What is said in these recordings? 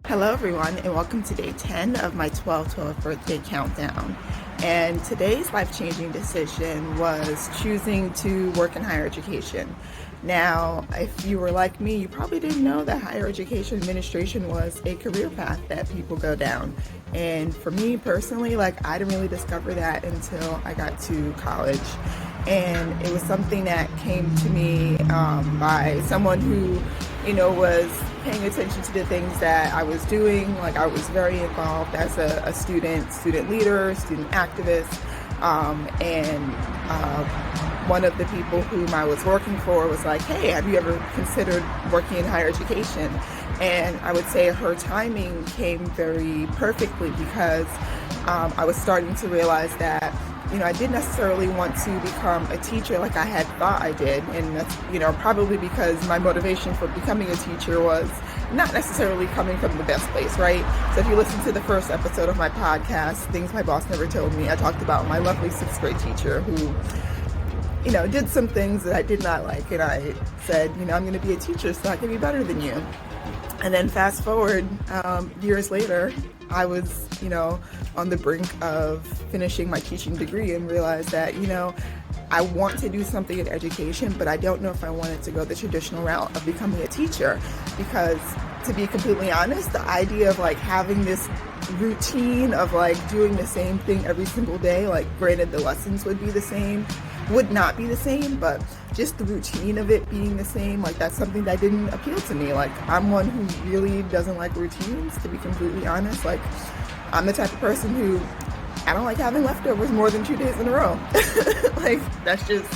Hello everyone, and welcome to day 10 of my 12/12 birthday countdown. And today's life-changing decision was choosing to work in higher education. Now, if you were like me, you probably didn't know that higher education administration was a career path that people go down. And for me personally, I didn't really discover that until I got to college. And it was something that came to me by someone who, was paying attention to the things that I was doing. I was very involved as a student leader, student activist, and one of the people whom I was working for was like, hey, have you ever considered working in higher education? And I would say her timing came very perfectly because I was starting to realize that I didn't necessarily want to become a teacher like I had thought I did. And that's, probably because my motivation for becoming a teacher was not necessarily coming from the best place, right? So if you listen to the first episode of my podcast, Things My Boss Never Told Me, I talked about my lovely 6th grade teacher who, did some things that I did not like. And I said, I'm going to be a teacher so I can be better than you. And then fast forward years later, I was, on the brink of finishing my teaching degree and realized that, I want to do something in education, but I don't know if I wanted to go the traditional route of becoming a teacher. Because to be completely honest, the idea of having this routine of doing the same thing every single day, granted the lessons would not be the same, but just the routine of it being the same, that's something that didn't appeal to me. I'm one who really doesn't like routines, to be completely honest. I'm the type of person who, I don't like having leftovers more than 2 days in a row. That's just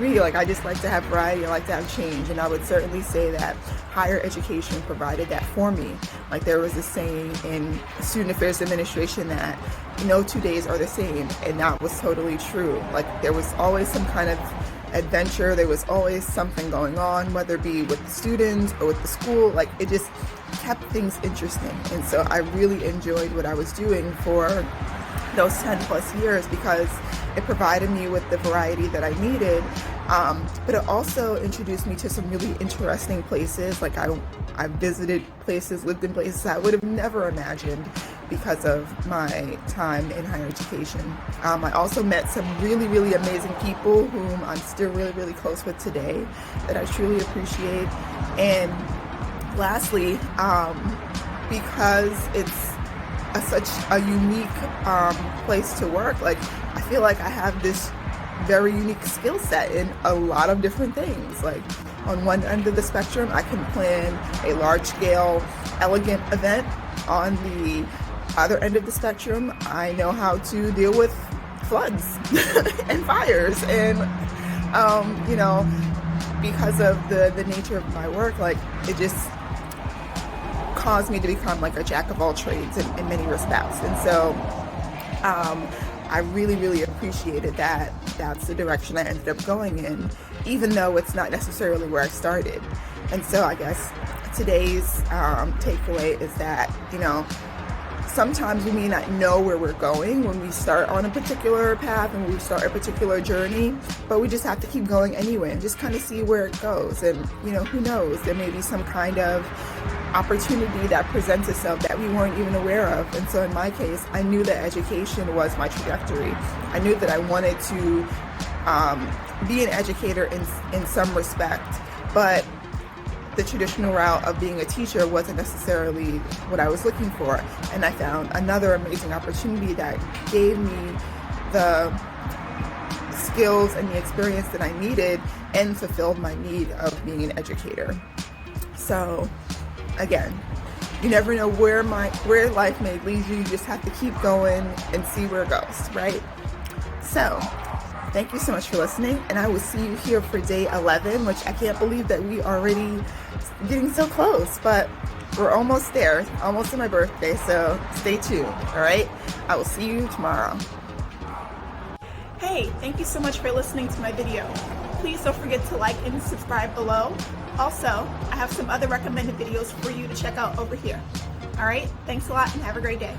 me. I just like to have variety. I like to have change. And I would certainly say that higher education provided that for me. There was a saying in student affairs administration that no 2 days are the same. And that was totally true. There was always some kind of adventure. There was always something going on, whether it be with the students or with the school. It just kept things interesting. And so I really enjoyed what I was doing for those 10 plus years because it provided me with the variety that I needed. But it also introduced me to some really interesting places. I visited places, lived in places I would have never imagined because of my time in higher education. I also met some really, really amazing people whom I'm still really, really close with today that I truly appreciate. And lastly, because it's such a unique place to work, I feel like I have this very unique skill set in a lot of different things. On one end of the spectrum, I can plan a large-scale, elegant event. On the other end of the spectrum, I know how to deal with floods and fires. And, because of the nature of my work, it just caused me to become a jack of all trades in many respects. And so I really, really appreciated that that's the direction I ended up going in, even though it's not necessarily where I started. And so I guess today's takeaway is that, sometimes we may not know where we're going when we start on a particular path and we start a particular journey, but we just have to keep going anyway and just kind of see where it goes. And, who knows, there may be some kind of opportunity that presents itself that we weren't even aware of. And so in my case, I knew that education was my trajectory. I knew that I wanted to be an educator in some respect, but the traditional route of being a teacher wasn't necessarily what I was looking for. And I found another amazing opportunity that gave me the skills and the experience that I needed and fulfilled my need of being an educator. So again, you never know where life may lead you. You just have to keep going and see where it goes, right? So thank you so much for listening, and I will see you here for day 11, which I can't believe that we are already getting so close, but we're almost there, almost to my birthday, so stay tuned, all right? I will see you tomorrow. Hey, thank you so much for listening to my video. Please don't forget to like and subscribe below. Also, I have some other recommended videos for you to check out over here. All right, thanks a lot and have a great day.